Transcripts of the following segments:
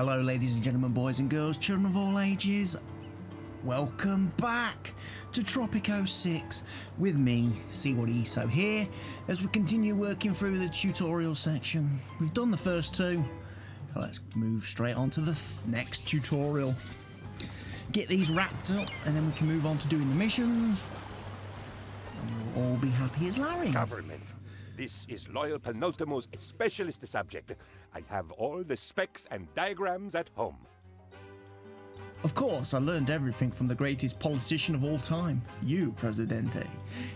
Hello ladies and gentlemen, boys and girls, children of all ages. Welcome back to Tropico 6 with me, CWATTYESO, here as we continue working through the tutorial section. We've done the first two, so let's move straight on to the next tutorial. Get these wrapped up and then we can move on to doing the missions and we'll all be happy as Larry. Government. This is Loyal Penultimo's specialist subject. I have all the specs and diagrams at home. Of course, I learned everything from the greatest politician of all time, you, Presidente.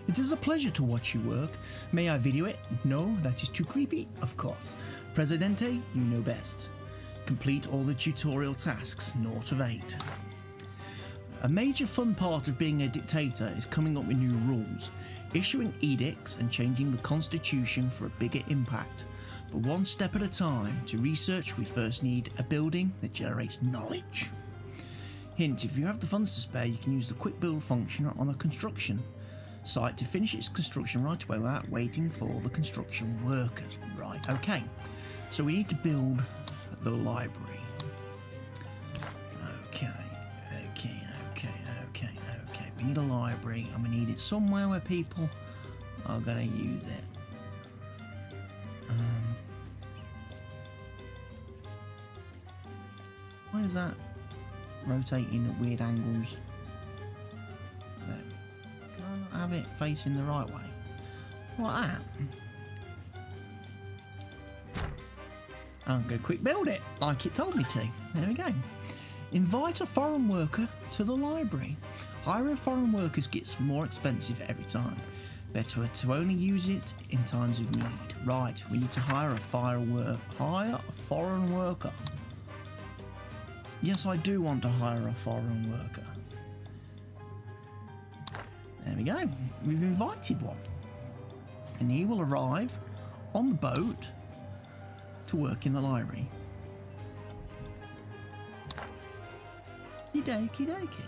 It is a pleasure to watch you work. May I video it? No, that is too creepy. Of course. Presidente, you know best. Complete all the tutorial tasks, 0 of 8. A major fun part of being a dictator is coming up with new rules, issuing edicts and changing the constitution for a bigger impact. But one step at a time. To research, we first need a building that generates knowledge. Hint, if you have the funds to spare, you can use the quick build function on a construction site to finish its construction right away without waiting for the construction workers. Right, okay. So we need to build the library. Okay. We need a library and we need it somewhere where people are going to use it. Why is that rotating at weird angles? Can I not have it facing the right way? Like that? I'm going to quick build it like it told me to. There we go. Invite a foreign worker to the library. Hiring foreign workers gets more expensive every time. Better to only use it in times of need. Right, we need to hire a foreign worker. Yes, I do want to hire a foreign worker. There we go. We've invited one. And he will arrive on the boat to work in the library. Okie dokie.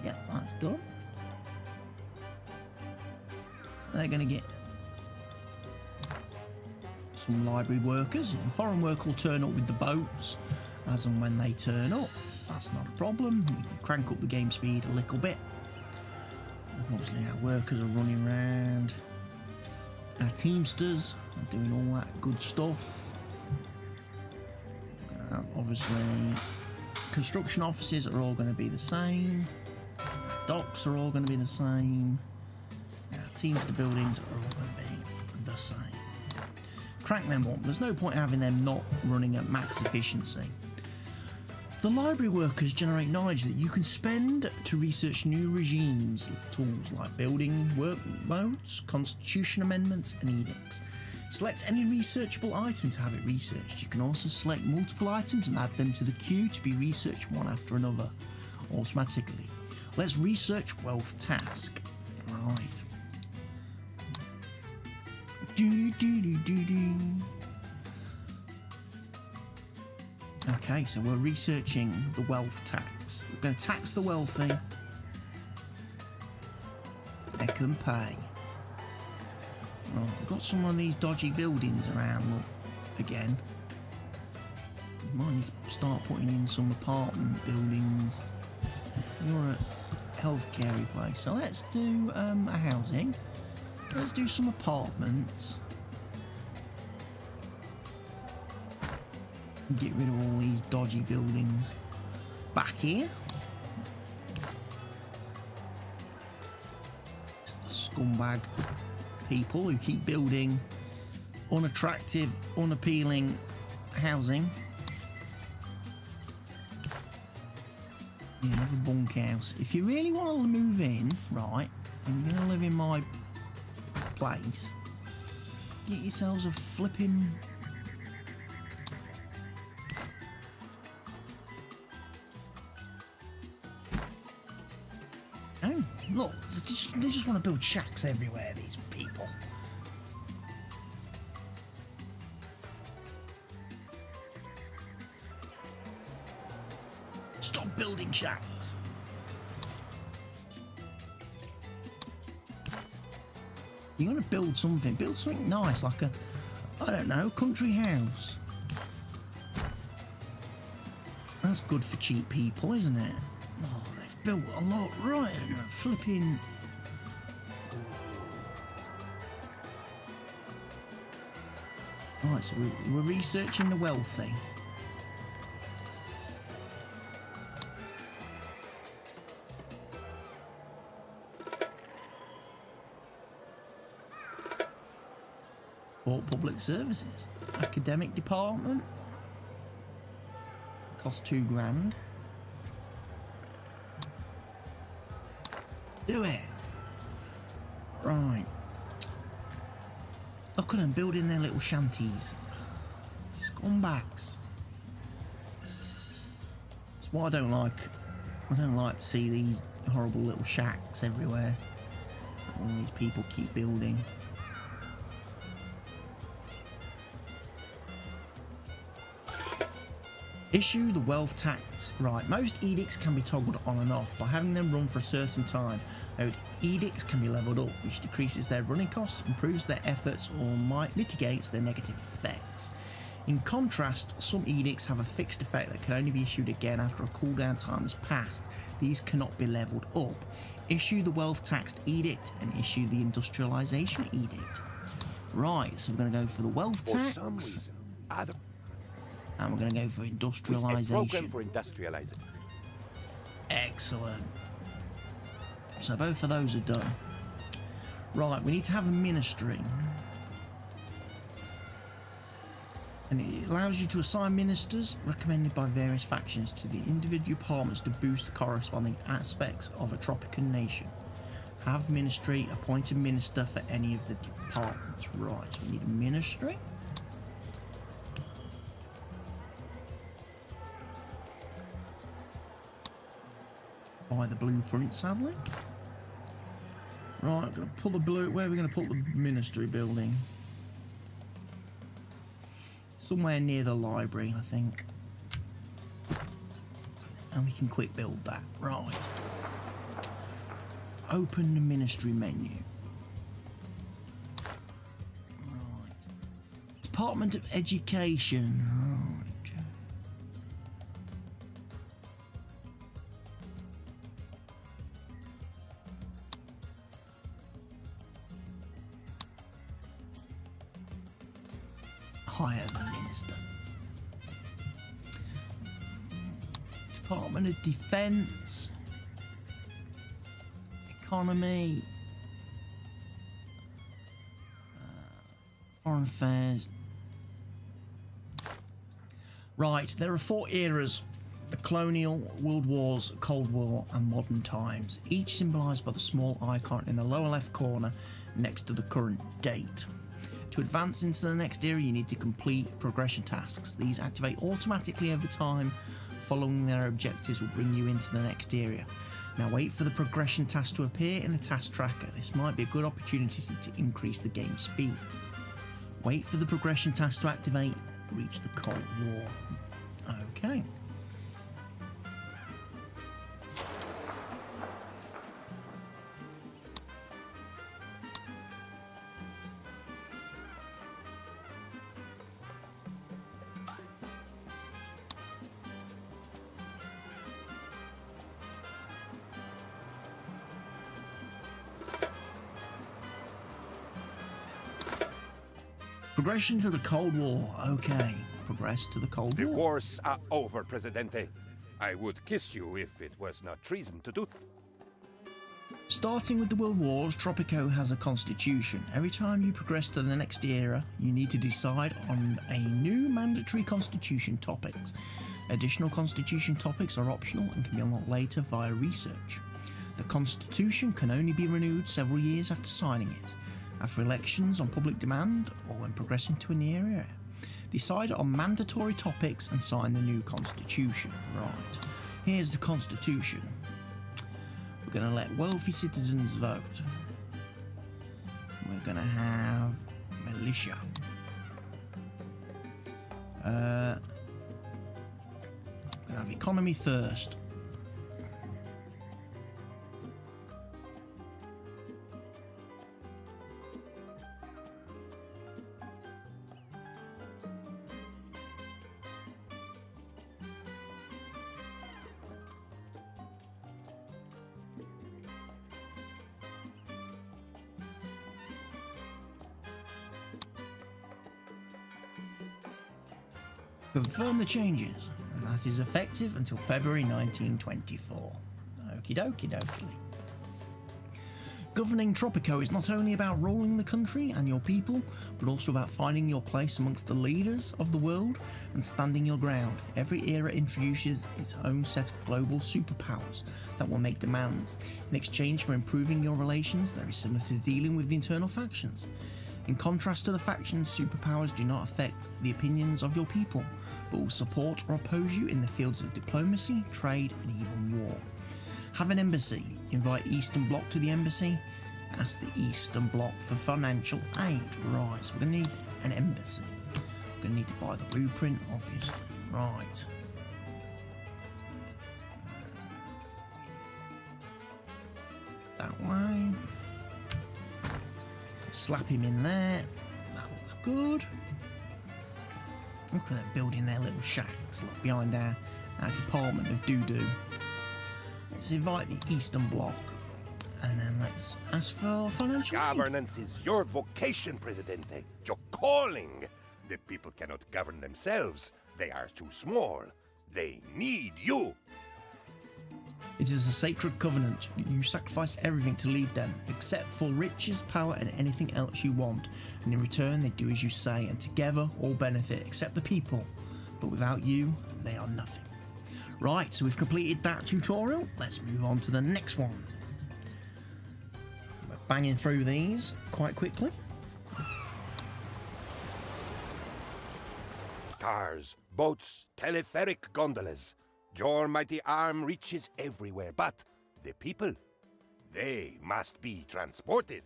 Yeah, that's done. So they're going to get some library workers. A foreign worker will turn up with the boats as and when they turn up. That's not a problem. We can crank up the game speed a little bit. And obviously our workers are running around. Our teamsters are doing all that good stuff. We're going to have, obviously, construction offices are all going to be the same. Docks are all going to be the same. Our teamster buildings are all going to be the same. Crank them up. There's no point having them not running at max efficiency. The library workers generate knowledge that you can spend to research new regimes, tools like building work modes, constitution amendments and edicts. Select any researchable item to have it researched. You can also select multiple items and add them to the queue to be researched one after another automatically. Let's research wealth task. Right. Okay, so we're researching the wealth tax. We're going to tax the wealthy. They can pay. Well, we've got some of these dodgy buildings around, look, again. We might need to start putting in some apartment buildings. You're a healthcare place, so let's do a housing. Let's do some apartments. Get rid of all these dodgy buildings. Back here. Scumbag people who keep building unattractive, unappealing housing. Yeah, another bunkhouse. If you really want to move in, right, and you're going to live in my place, get yourselves a flipping... Oh, look, they just want to build shacks everywhere, these people. Stop building shacks. You're going to build something nice, like a, I don't know, country house. That's good for cheap people, isn't it? Oh, they've built a lot right. Flipping. Right, so we're researching the wealthy. Port Public Services. Academic Department. Cost $2,000. Do it. Right. Look at them building their little shanties. Scumbags. That's what I don't like. I don't like to see these horrible little shacks everywhere. All these people keep building. Issue the wealth tax. Right, most edicts can be toggled on and off by having them run for a certain time. Note, edicts can be leveled up, which decreases their running costs, improves their efforts, or mitigates their negative effects. In contrast, some edicts have a fixed effect that can only be issued again after a cooldown time has passed. These cannot be leveled up. Issue the wealth taxed edict and issue the industrialization edict. Right, so we're going to go for the wealth tax. For some reason, And we're going to go for a industrialization. program for industrializing. Excellent. So both of those are done. Right, we need to have a ministry. And it allows you to assign ministers recommended by various factions to the individual departments to boost the corresponding aspects of a Tropican nation. Have ministry, appoint a minister for any of the departments. Right, so we need a ministry. Buy the blueprint, sadly. Right, I'm going to pull the blue. Where are we going to put the ministry building? Somewhere near the library, I think. And we can quick build that. Right. Open the ministry menu. Right. Department of Education. Right. Hire the minister. Department of Defense. Economy. Foreign Affairs. Right, there are 4 eras: the colonial, world wars, Cold War, and modern times, each symbolised by the small icon in the lower left corner next to the current date. To advance into the next era, you need to complete progression tasks. These activate automatically over time. Following their objectives will bring you into the next area. Now wait for the progression task to appear in the task tracker. This might be a good opportunity to increase the game speed. Wait for the progression task to activate. Reach the Cold War. Okay. Progression to the Cold War. Okay. Progress to the Cold The War. wars are over, Presidente. I would kiss you if it was not treason to do. Starting with the World Wars, Tropico has a constitution. Every time you progress to the next era, you need to decide on a new mandatory constitution topics. Additional constitution topics are optional and can be unlocked later via research. The constitution can only be renewed several years after signing it, after elections on public demand, or when progressing to a new area. Decide on mandatory topics and sign the new constitution. Right, here's the constitution. We're going to let wealthy citizens vote. We're going to have militia. We're going to have economy first. Confirm the changes, and that is effective until February 1924. Okie dokie dokie. Governing Tropico is not only about ruling the country and your people, but also about finding your place amongst the leaders of the world and standing your ground. Every era introduces its own set of global superpowers that will make demands. In exchange for improving your relations, there is similar to dealing with the internal factions. In contrast to the factions, superpowers do not affect the opinions of your people, but will support or oppose you in the fields of diplomacy, trade, and even war. Have an embassy. Invite Eastern Bloc to the embassy. Ask the Eastern Bloc for financial aid. Right, so we're going to need an embassy. We're going to need to buy the blueprint, obviously. Right. That way. Slap him in there. That looks good. Look at them building their little shacks. Look behind our department of doo-doo. Let's invite the Eastern Bloc, and then let's ask for financial aid. Governance is your vocation, Presidente. Your calling. The people cannot govern themselves. They are too small. They need you. It is a sacred covenant. You sacrifice everything to lead them, except for riches, power, and anything else you want. And in return, they do as you say, and together all benefit, except the people. But without you, they are nothing. Right, so we've completed that tutorial. Let's move on to the next one. We're banging through these quite quickly. Cars, boats, telepheric gondolas. Your mighty arm reaches everywhere, but the people, they must be transported.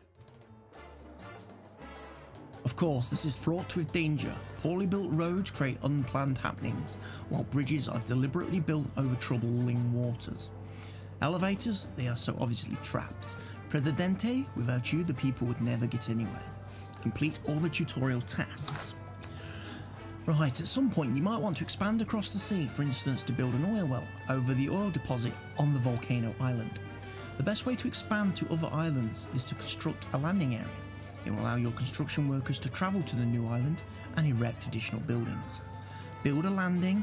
Of course, this is fraught with danger. Poorly built roads create unplanned happenings, while bridges are deliberately built over troubling waters. Elevators, they are so obviously traps. Presidente, without you, the people would never get anywhere. Complete all the tutorial tasks. Right, at some point you might want to expand across the sea, for instance to build an oil well over the oil deposit on the Volcano island. The best way to expand to other islands is to construct a landing area. It will allow your construction workers to travel to the new island and erect additional buildings. Build a landing,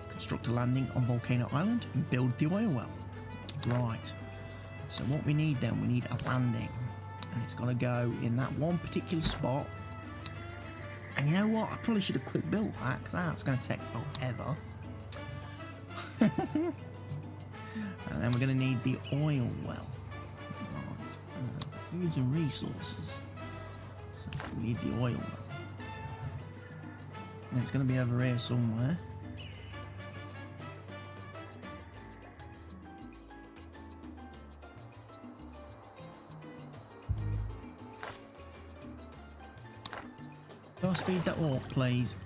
construct a landing on Volcano Island and build the oil well. Right, so what we need then, we need a landing, and it's got to go in that one particular spot. And you know what, I probably should have quick built that, because that's going to take forever. And then we're going to need the oil well. Right. Foods and resources. So we need the oil well. And it's going to be over here somewhere. Can I speed that up, please?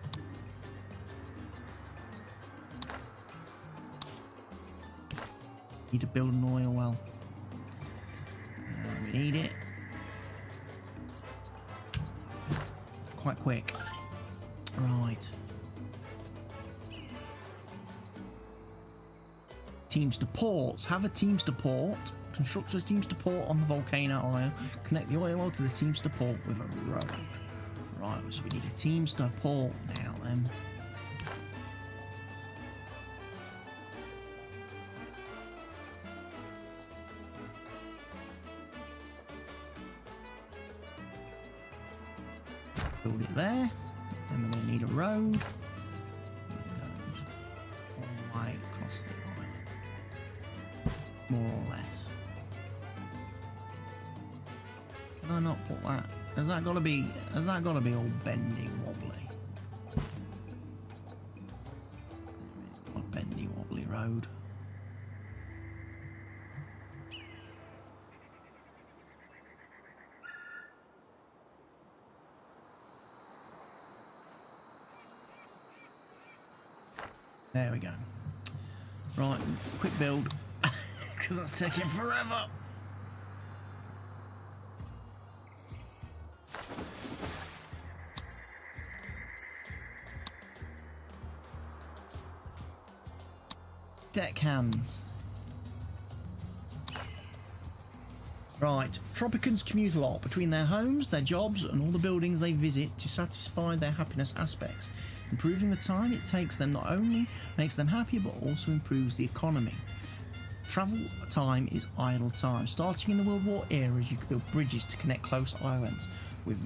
Need to build an oil well. We need it. Quite quick. Right. Teamster ports. Have a Teamster port. Construct a Teamster port on the Volcano Island. Connect the oil well to the Teamster port with a road. Right, so we need a Teamster port now then. Build it there. Then we're going to need a road. It goes all the way across the island. More or less. Can I not put that? Has that got to be all bendy wobbly? A bendy wobbly road. There we go. Right, quick build, because that's taking forever. Deckhands. Right, Tropicans commute a lot between their homes, their jobs, and all the buildings they visit to satisfy their happiness aspects. Improving the time it takes them not only makes them happier, but also improves the economy. Travel time is idle time. Starting in the World War eras, you could build bridges to connect close islands with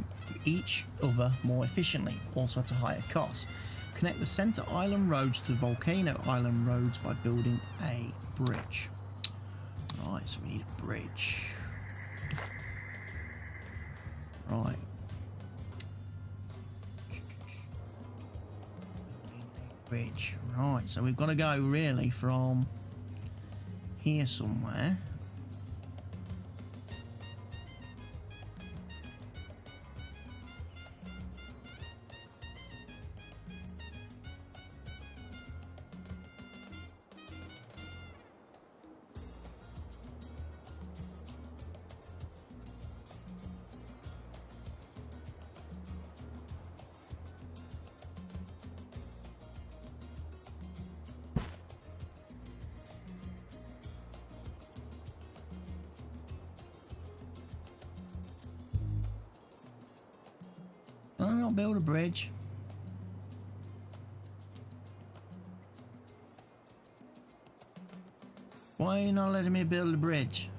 each other more efficiently, also at a higher cost. Connect the centre island roads to the Volcano island roads by building a bridge. Right, so we need a bridge. Right. Bridge. Right, so we've got to go really from here somewhere. Why not build a bridge? Why are you not letting me build a bridge?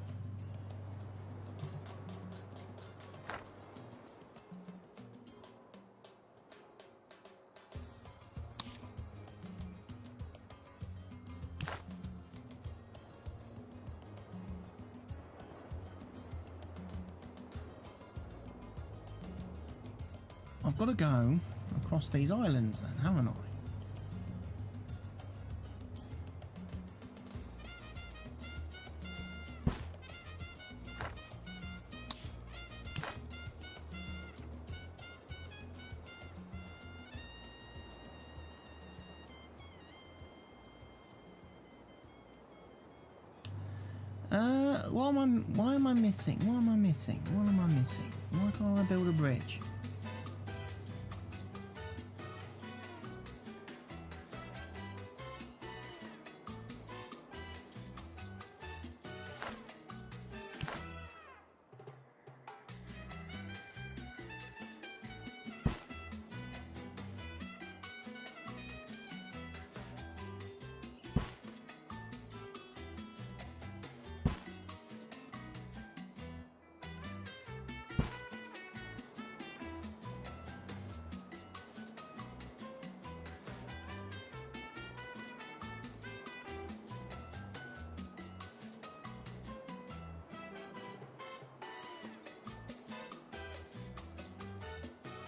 I've got to go across these islands then, haven't I? Why am I missing? What am I missing? What am I missing? Why can't I build a bridge?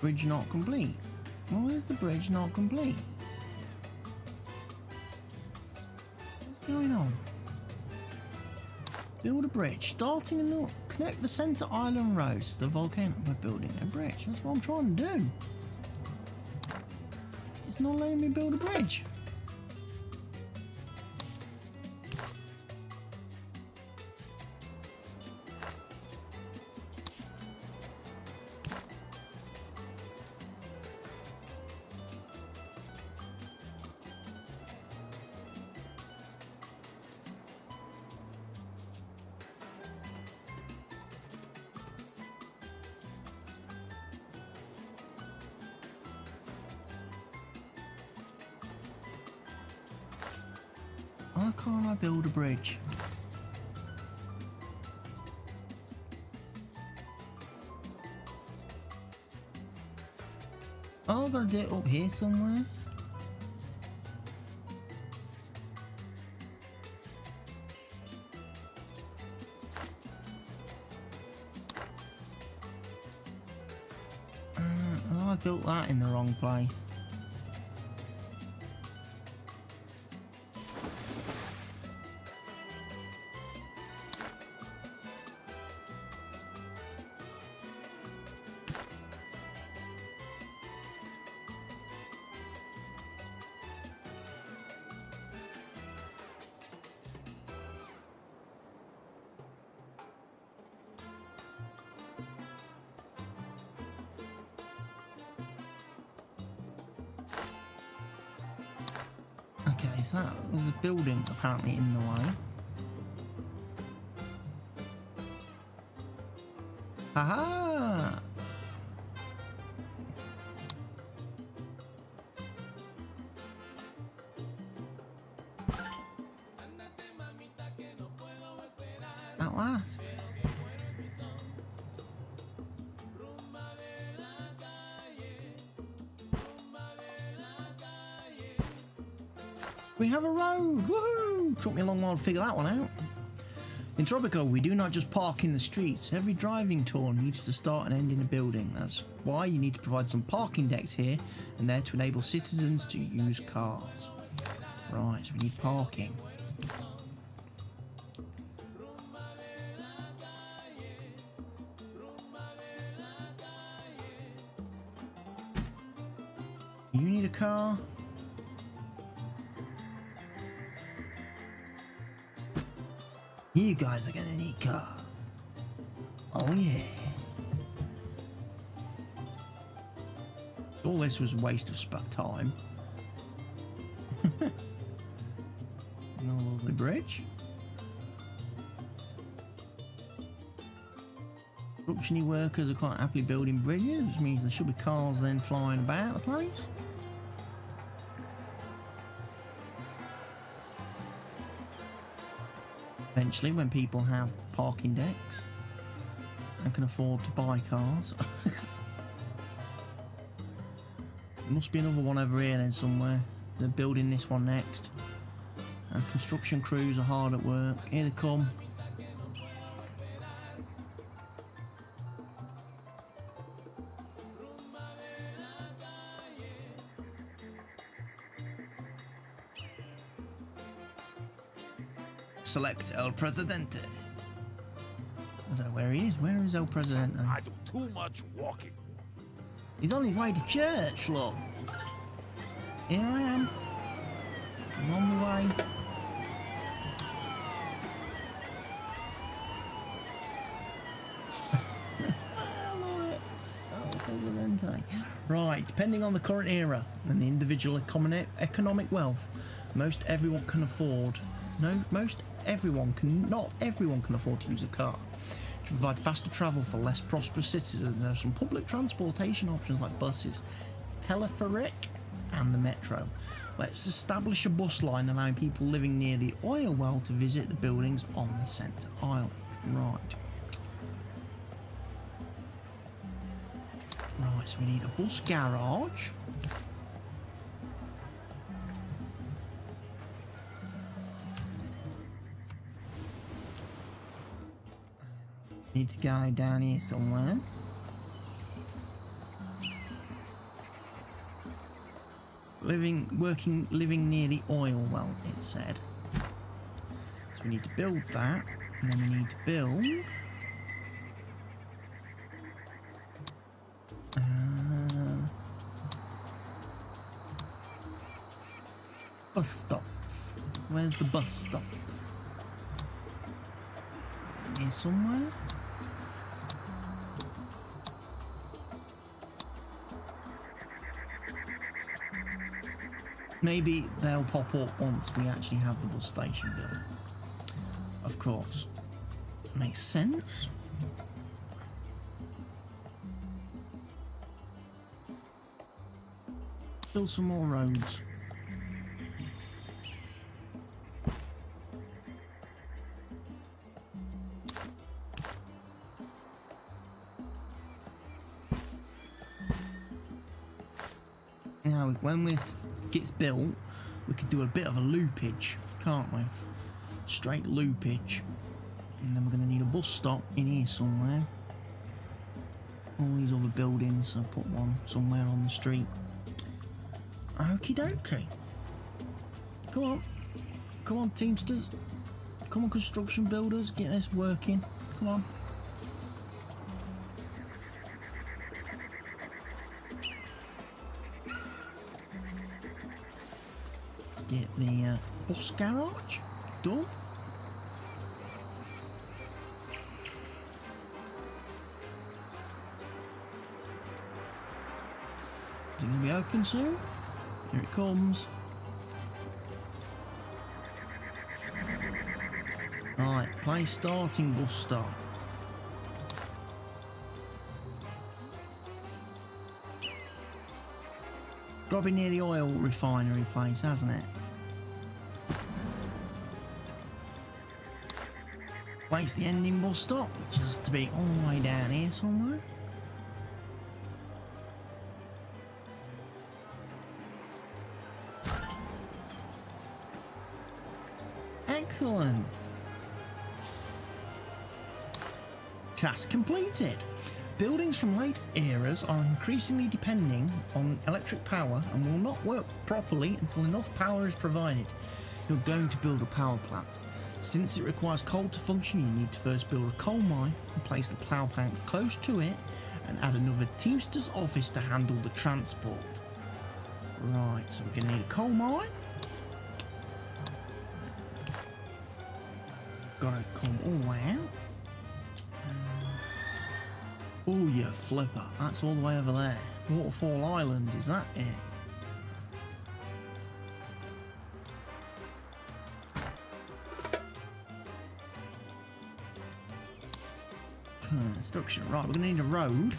Bridge not complete. Why is the bridge not complete? What's going on? Build a bridge. Starting in the... Connect the centre island roads to the volcano by building a bridge. That's what I'm trying to do. It's not letting me build a bridge. Why can't I build a bridge? Oh, I've got to do it up here somewhere. Oh, I built that in the wrong place. Okay, so there's a building apparently in the way. Haha! At last. We have a road! Woohoo! Took me a long while to figure that one out. In Tropico, we do not just park in the streets. Every driving tour needs to start and end in a building. That's why you need to provide some parking decks here and there to enable citizens to use cars. Right, so we need parking. You need a car? You guys are gonna need cars. Oh yeah. All this was a waste of time. No lovely bridge. Construction-y workers are quite happily building bridges, which means there should be cars then flying about the place. Eventually, when people have parking decks and can afford to buy cars. There must be another one over here then somewhere. They're building this one next. And construction crews are hard at work. Here they come. Select El Presidente. I don't know where he is. Where is El Presidente? I do too much walking. He's on his way to church, look. Here I am. I'm on my way. I love it. El Presidente. Right, depending on the current era and the individual economic wealth, most everyone can afford. Not everyone can afford to use a car. To provide faster travel for less prosperous citizens, there are some public transportation options like buses, telepheric, and the metro. Let's establish a bus line allowing people living near the oil well to visit the buildings on the centre island. Right. Right, so we need a bus garage. Need to go down here somewhere. Living near the oil well, it said. So we need to build that, and then we need to build bus stops. Where's the bus stops? Here somewhere. Maybe they'll pop up once we actually have the bus station built. Of course. Makes sense. Build some more roads. Now, when this gets built, we could do a bit of a loopage, can't we? Straight loopage. And then we're going to need a bus stop in here somewhere. All these other buildings, so I'll put one somewhere on the street. Okie dokie. Come on. Come on, Teamsters. Come on, construction builders. Get this working. Come on. Get the bus garage done. Is it going to be open soon? Here it comes. Right, place starting bus stop. Got to be near the oil refinery place, hasn't it? Place the ending bus stop, just to be all the way down here somewhere. Excellent. Task completed. Buildings from late eras are increasingly depending on electric power and will not work properly until enough power is provided. You're going to build a power plant. Since it requires coal to function, you need to first build a coal mine and place the power plant close to it and add another Teamster's office to handle the transport. Right, so we're going to need a coal mine. Got to come all the way out. Oh, you flipper. That's all the way over there. Waterfall Island, is that it? Construction. Right, we're going to need a road.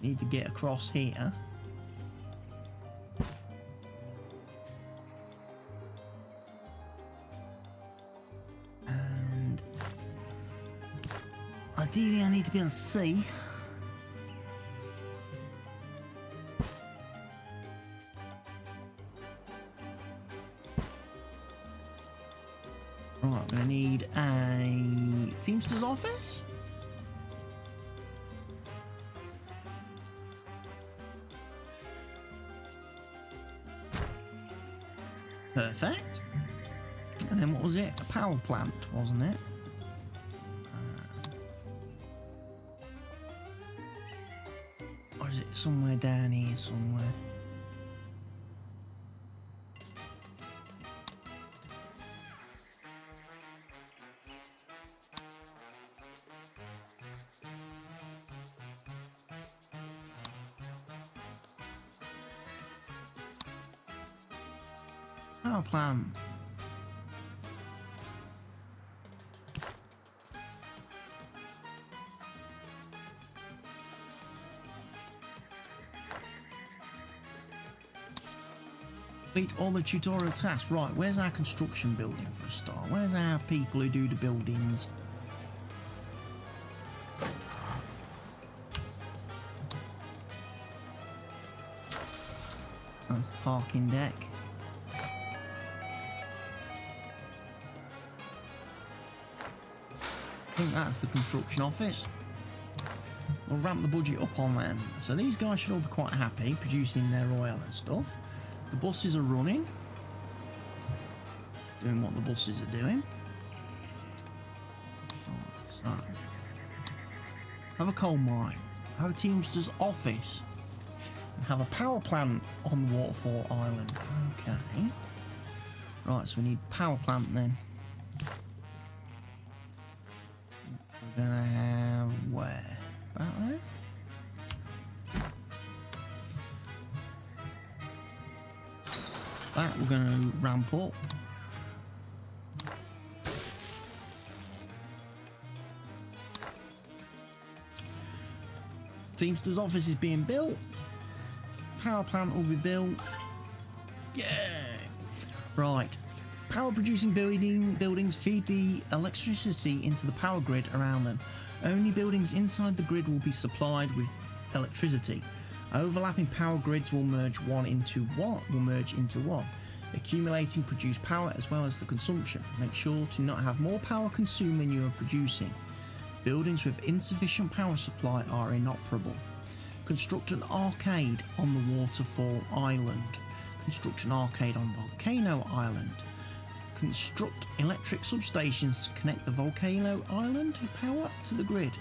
We need to get across here. Ideally, I need to be able to see. Right, I'm going to need a Teamster's office. Perfect. And then what was it? A power plant, wasn't it? Or is it somewhere down here somewhere? Power plant. Complete all the tutorial tasks. Right, where's our construction building for a start? Where's our people who do the buildings? That's the parking deck. I think that's the construction office. We'll ramp the budget up on them. So these guys should all be quite happy producing their oil and stuff. The buses are running. Doing what the buses are doing. So, have a coal mine. Have a Teamster's office. And have a power plant on the Waterfall Island. Okay. Right, so we need power plant then. We're gonna have where? About there? That we're going to ramp up. Teamster's office is being built. Power plant will be built. Yeah. Right. Power producing buildings feed the electricity into the power grid around them. Only buildings inside the grid will be supplied with electricity. Overlapping power grids will merge into one. Accumulating produced power as well as the consumption. Make sure to not have more power consumed than you are producing. Buildings with insufficient power supply are inoperable. Construct an arcade on the Waterfall Island. Construct an arcade on Volcano Island. Construct electric substations to connect the Volcano Island power to the grid.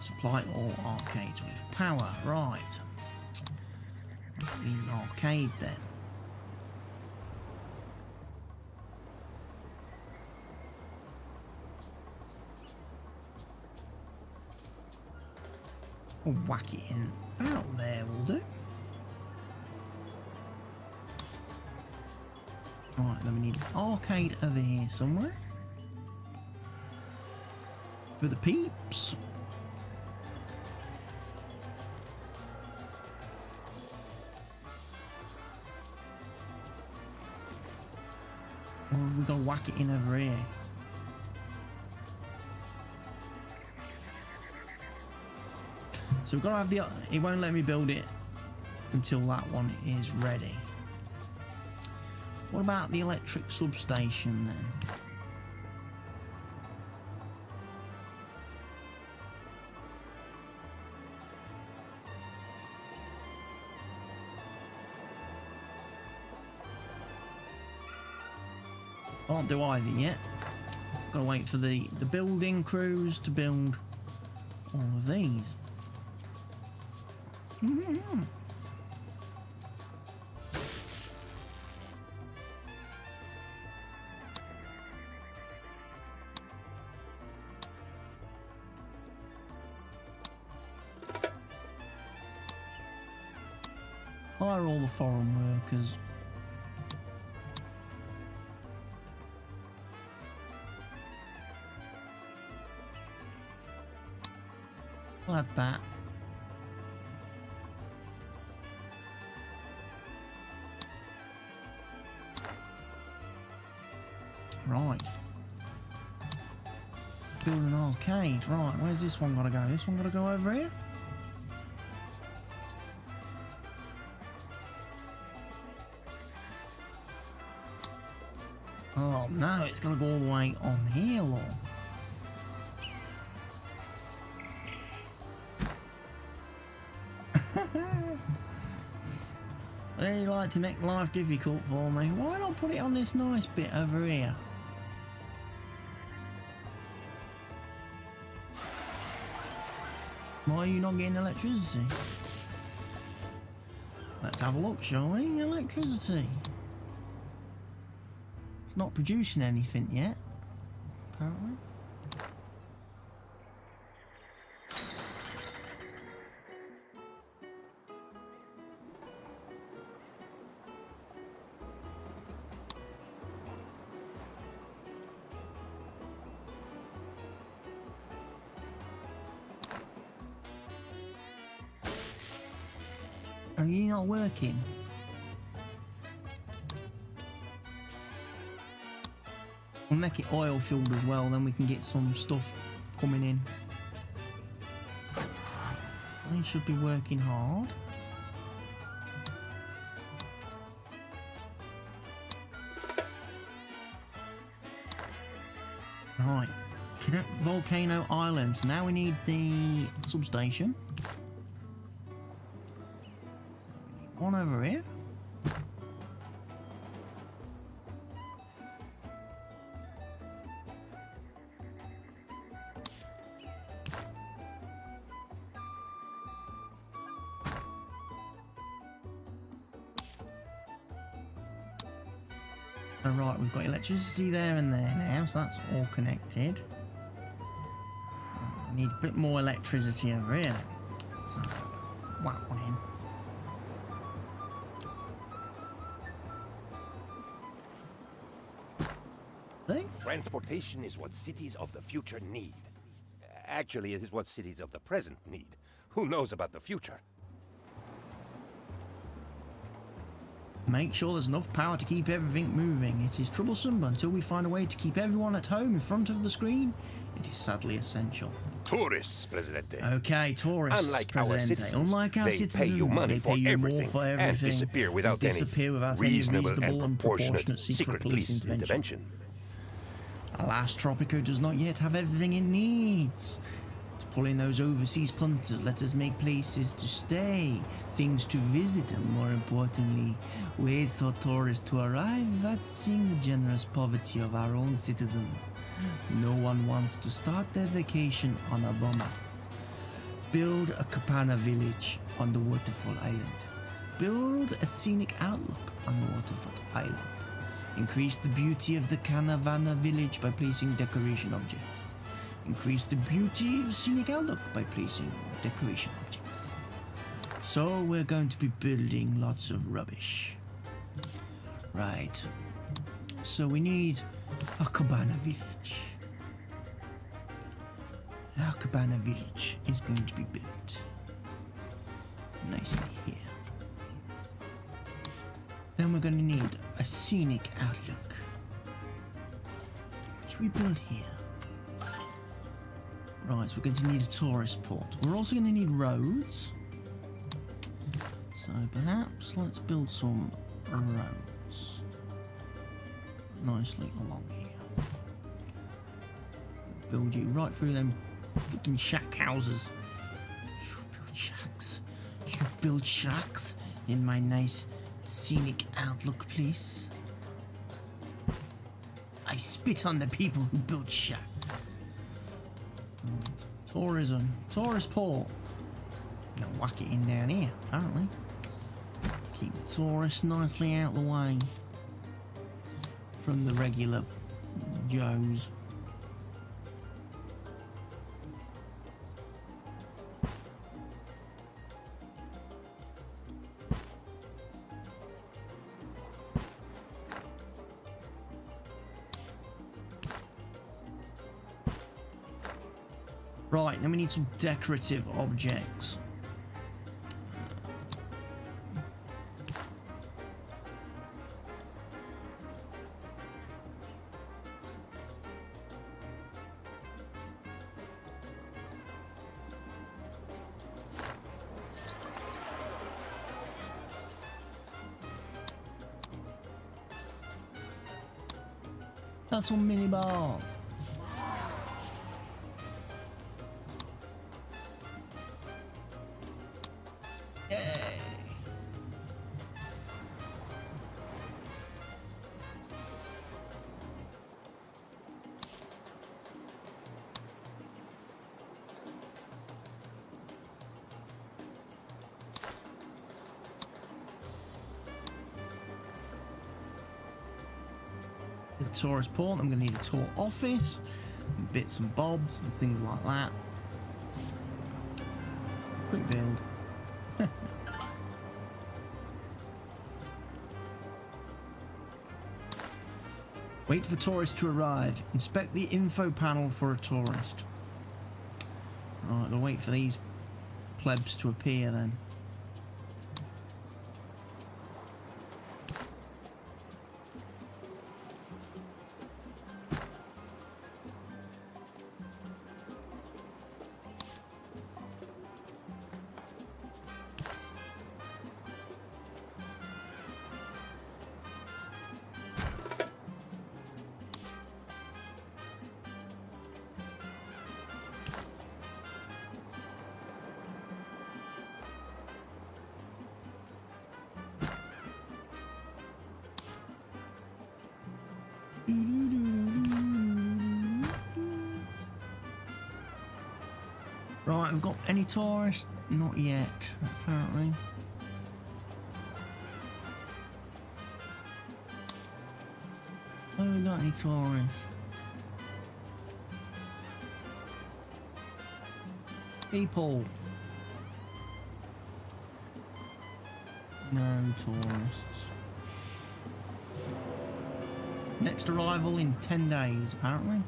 Supply all arcades with power. Right. We need an arcade then. We'll whack it in about there, will do. Right, then we need an arcade over here somewhere. For the peeps. Or have we got to whack it in over here? So we've got to have the... It won't let me build it until that one is ready. What about the electric substation then? Can't do either yet. Gotta wait for the building crews to build all of these. Hire all the foreign workers. I'll add that. Right. Build an arcade. Right, where's this one gotta go? This one gotta go over here? Oh no, it's gotta go all the way on here, Lord. They like to make life difficult for me. Why not put it on this nice bit over here? Why are you not getting electricity? Let's have a look, shall we? Electricity. It's not producing anything yet, apparently. Are you not working? We'll make it oil filled as well, then we can get some stuff coming in. They should be working hard. Right, connect Volcano Island. So now we need the substation. One over here. Oh, right, we've got electricity there and there now, so that's all connected. We need a bit more electricity over here then. So, whack one in. Transportation is what cities of the future need. Actually, it is what cities of the present need. Who knows about the future? Make sure there's enough power to keep everything moving. It is troublesome, but until we find a way to keep everyone at home in front of the screen, it is sadly essential. Tourists, Presidente. Okay, tourists, Unlike Presidente. our citizens, Unlike our they citizens, pay you money they for pay you everything, more for everything and disappear without any reasonable and proportionate secret police intervention. Alas, Tropico does not yet have everything it needs. To pull in those overseas punters, let us make places to stay, things to visit, and more importantly, ways for tourists to arrive at seeing the generous poverty of our own citizens. No one wants to start their vacation on a bummer. Build a cabana village on the waterfall island. Build a scenic outlook on the waterfall island. Increase the beauty of the Caravana village by placing decoration objects. Increase the beauty of scenic outlook by placing decoration objects. So we're going to be building lots of rubbish. Right. So we need a cabana village. Our cabana village is going to be built nicely here. Then we're going to need a scenic outlook. should we build here? Right, so we're going to need a tourist port. We're also going to need roads. So perhaps let's build some roads nicely along here. Build you right through them fucking shack houses. You build shacks. You build shacks in my nice scenic outlook place. I spit on the people who build shacks. Right. Tourism. Tourist port. Gonna whack it in down here, apparently. Keep the tourists nicely out of the way from the regular Joes. Right, then we need some decorative objects. That's some mini bars. Tourist port. I'm going to need a tour office, bits and bobs and things like that. Quick build. Wait for tourists to arrive. Inspect the info panel for a tourist. Right, we'll wait for these plebs to appear then. Right, we've got any tourists? Not yet, apparently. Have we got any tourists? People. No tourists. Next arrival in 10 days, apparently.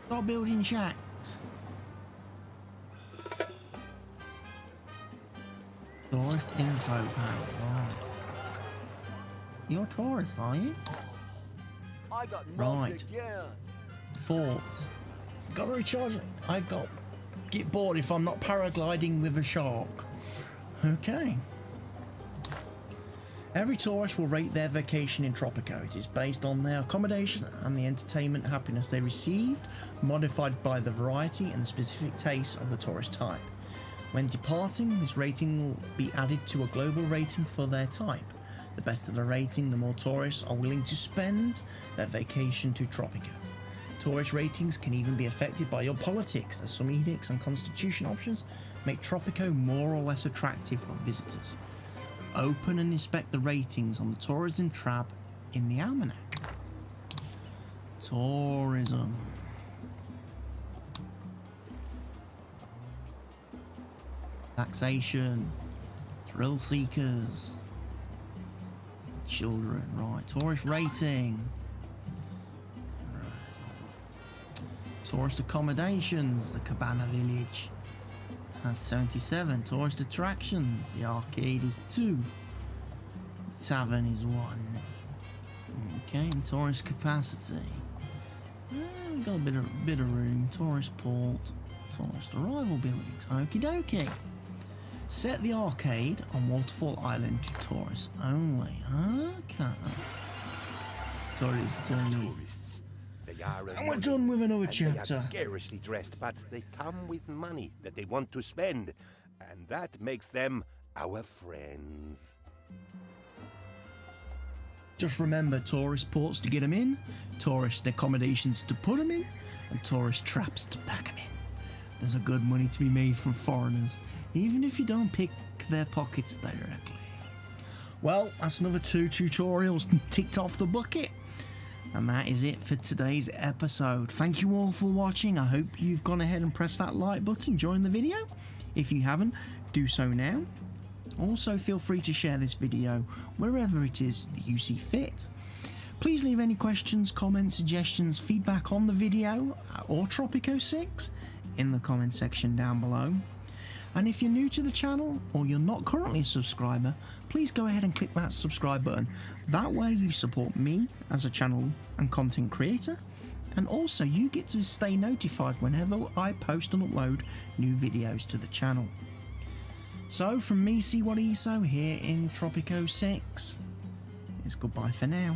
Start building shacks. Tourist info panel, right. You're tourists, are you? I got right. Again. Forts. Got to recharge. I got get bored if I'm not paragliding with a shark. Okay. Every tourist will rate their vacation in Tropico. It is based on their accommodation and the entertainment happiness they received, modified by the variety and the specific tastes of the tourist type. When departing, this rating will be added to a global rating for their type. The better the rating, the more tourists are willing to spend their vacation to Tropico. Tourist ratings can even be affected by your politics, as some edicts and constitution options make Tropico more or less attractive for visitors. Open and inspect the ratings on the tourism tab in the almanac. Tourism. Taxation. Thrill seekers. Children, right. Tourist rating. Right. Tourist accommodations, the Cabana Village has 77. Tourist attractions, the arcade is 2. The tavern is 1. Okay, and tourist capacity. We've got a bit of room. Tourist port, tourist arrival buildings. Okie dokie. Set the arcade on Waterfall Island to tourists only. Okay. Tourists only. Tourists. They are And we're done with another chapter. They are garishly dressed, but they come with money that they want to spend, and that makes them our friends. Just remember, tourist ports to get them in, tourist accommodations to put them in, and tourist traps to pack them in. There's a good money to be made from foreigners, even if you don't pick their pockets directly. Well, that's another 2 tutorials ticked off the bucket. And that is it for today's episode. Thank you all for watching. I hope you've gone ahead and pressed that like button during the video. If you haven't, do so now. Also, feel free to share this video wherever it is that you see fit. Please leave any questions, comments, suggestions, feedback on the video or Tropico 6 in the comment section down below. And if you're new to the channel or you're not currently a subscriber, please go ahead and click that subscribe button. That way you support me as a channel and content creator, and also you get to stay notified whenever I post and upload new videos to the channel. So from me, CWATTYESO here in Tropico 6, it's goodbye for now.